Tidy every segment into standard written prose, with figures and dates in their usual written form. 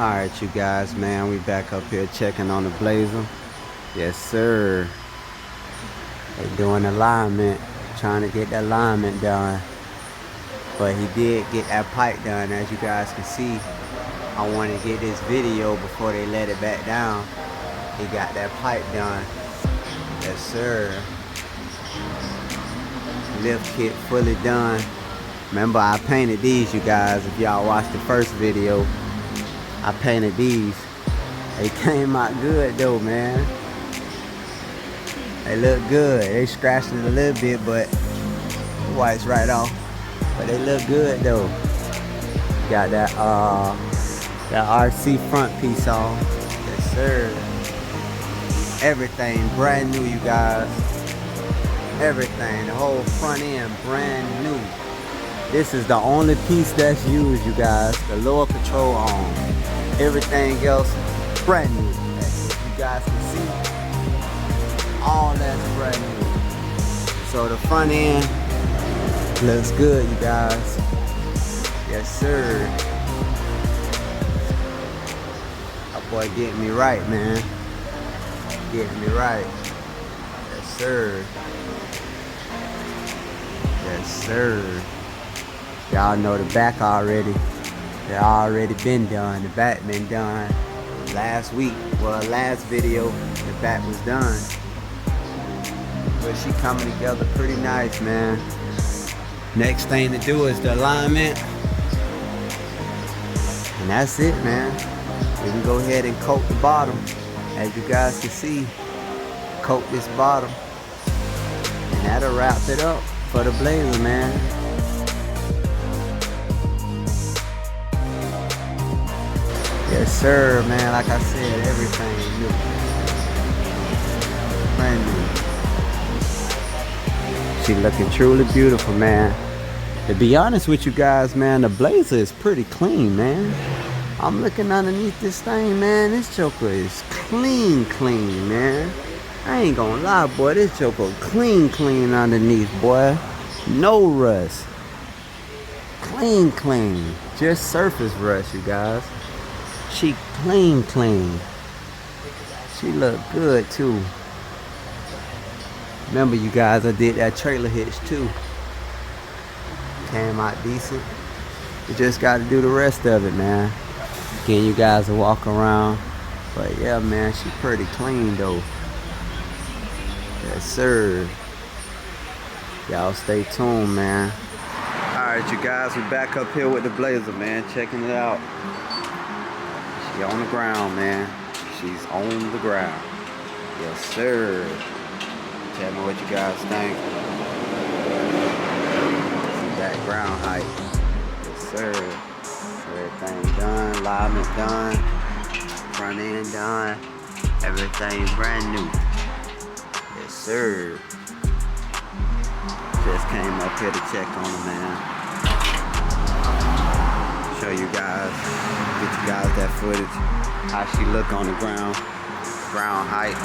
Alright, you guys, man, we back up here checking on the Blazer. Yes, sir. They doing alignment, trying to get the alignment done. But he did get that pipe done, as you guys can see. I want to get this video before they let it back down. He got that pipe done. Yes, sir. Lift kit fully done. Remember, I painted these, you guys. If y'all watched the first video, I painted these. They came out good though, man. They look good. They scratched it a little bit, but the white's right off. But they look good though. Got that RC front piece on. Yes, sir. Everything brand new, you guys. Everything, the whole front end brand new. This is the only piece that's used, you guys. The lower control arm. Everything else brand new. As you guys can see, all that's brand new. So the front end looks good, you guys. Yes, sir. That boy getting me right, man. Getting me right. Yes, sir. Yes, sir. Y'all know the back already. They already been done. The back been done last week. Well, last video, the back was done. But she coming together pretty nice, man. Next thing to do is the alignment. And that's it, man. We can go ahead and coat the bottom. As you guys can see, coat this bottom. And that'll wrap it up for the Blazer, man. Yes, sir, man. Like I said, everything new. Brand new. She looking truly beautiful, man. To be honest with you guys, man, the Blazer is pretty clean, man. I'm looking underneath this thing, man. This joker is clean, man. I ain't gonna lie, boy. This joker clean underneath, boy. No rust. Clean. Just surface rust, you guys. She clean. She look good too. Remember, you guys, I did that trailer hitch too. Came out decent. You just got to do the rest of it, man. Again, you guys will walk around. But yeah, man, she pretty clean though. Yes, sir. Y'all stay tuned, man. Alright, you guys, we're back up here with the Blazer, man. Checking it out. She on the ground, man. She's on the ground. Yes, sir. Tell me what you guys think. Background height. Yes, sir. Everything done. Alignment done. Front end done. Everything brand new. Yes, sir. Just came up here to check on her, man. Show you guys, get you guys that footage, how she look on the ground height.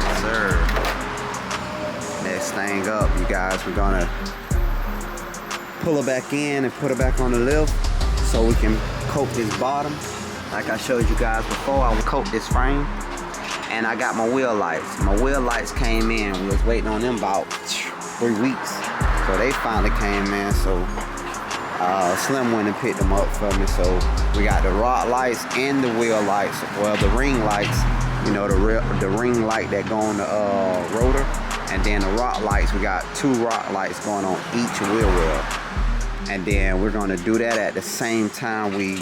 Yes, sir. Next thing up, you guys, we're gonna pull her back in and put her back on the lift so we can coat this bottom. Like I showed you guys before, I would coat this frame, and I got my wheel lights. My wheel lights came in. We was waiting on them about 3 weeks, so they finally came in. So Slim went and picked them up for me. So we got the rock lights and the wheel lights. Well, the ring lights, you know, the ring light that go on the rotor, and then the rock lights. We got 2 rock lights going on each wheel well. And then we're gonna do that at the same time we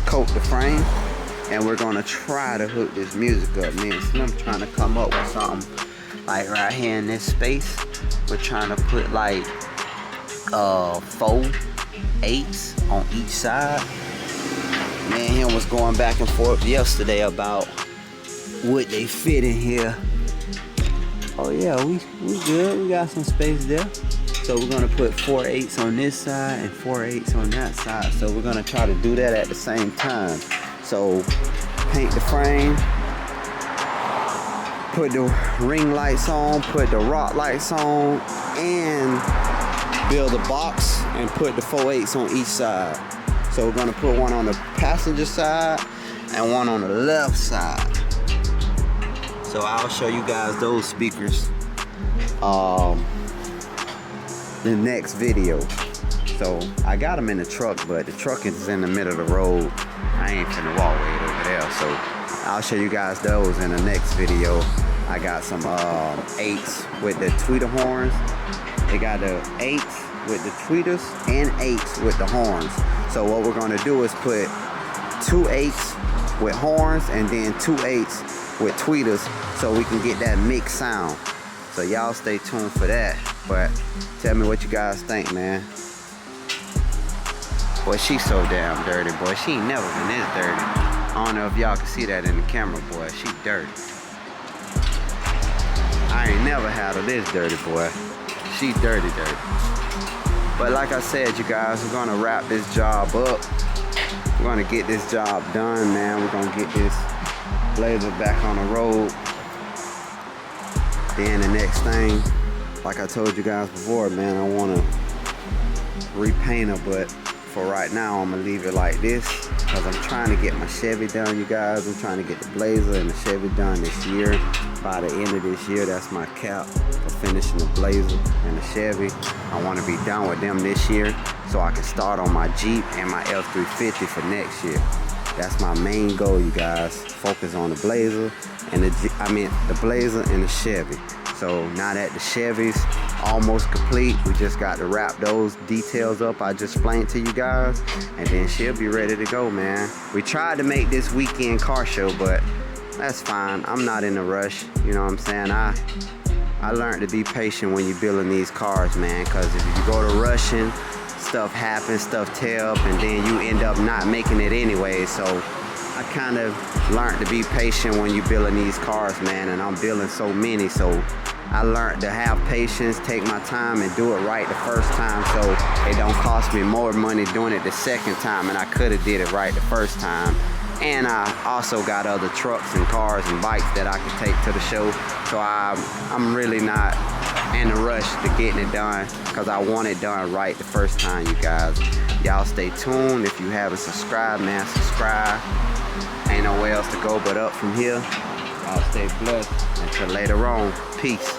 coat the frame. And we're gonna try to hook this music up. Me and Slim trying to come up with something like right here in this space. We're trying to put like 4 8s on each side. Me and him was going back and forth yesterday about would they fit in here. Oh yeah, we good. We got some space there. So we're gonna put 4 8s on this side and 4 8s on that side. So we're gonna try to do that at the same time. So paint the frame, put the ring lights on, put the rock lights on, and build a box and put the 4 8s on each side. So we're gonna put one on the passenger side and one on the left side. So I'll show you guys those speakers the next video. So I got them in the truck, but the truck is in the middle of the road. I ain't finna walk way over there, so I'll show you guys those in the next video. I got some 8s with the tweeter horns. They got the 8s with the tweeters and 8s with the horns. So what we're gonna do is put 2 8s with horns and then 2 8s with tweeters, so we can get that mixed sound. So y'all stay tuned for that. But tell me what you guys think, man. Boy, she's so damn dirty, boy. She ain't never been this dirty. I don't know if y'all can see that in the camera, boy. She dirty. I ain't never had her this dirty, boy. She dirty. But like I said, you guys, we're gonna wrap this job up. We're gonna get this job done, man. We're gonna get this Blazer back on the road. Then the next thing, like I told you guys before, man, I wanna repaint her, but for right now, I'm gonna leave it like this because I'm trying to get my Chevy done, you guys. I'm trying to get the Blazer and the Chevy done this year. By the end of this year, that's my cap for finishing the Blazer and the Chevy. I want to be done with them this year so I can start on my Jeep and my F350 for next year. That's my main goal, you guys. Focus on the Blazer and the Blazer and the Chevy. So now that the Chevy's almost complete, we just got to wrap those details up I just explained to you guys, and then she'll be ready to go, man. We tried to make this weekend car show, but that's fine. I'm not in a rush, you know what I'm saying? I learned to be patient when you're building these cars, man, because if you go to rushing, stuff happens, stuff tear up, and then you end up not making it anyway. So I kind of learned to be patient when you're building these cars, man, and I'm building so many, so I learned to have patience, take my time, and do it right the first time, so it don't cost me more money doing it the second time, and I could have did it right the first time. And I also got other trucks and cars and bikes that I can take to the show, so I'm really not in a rush to getting it done because I want it done right the first time, you guys. Y'all stay tuned. If you haven't subscribed, man, subscribe. Ain't nowhere else to go but up from here. Y'all stay blessed. Until later on, peace.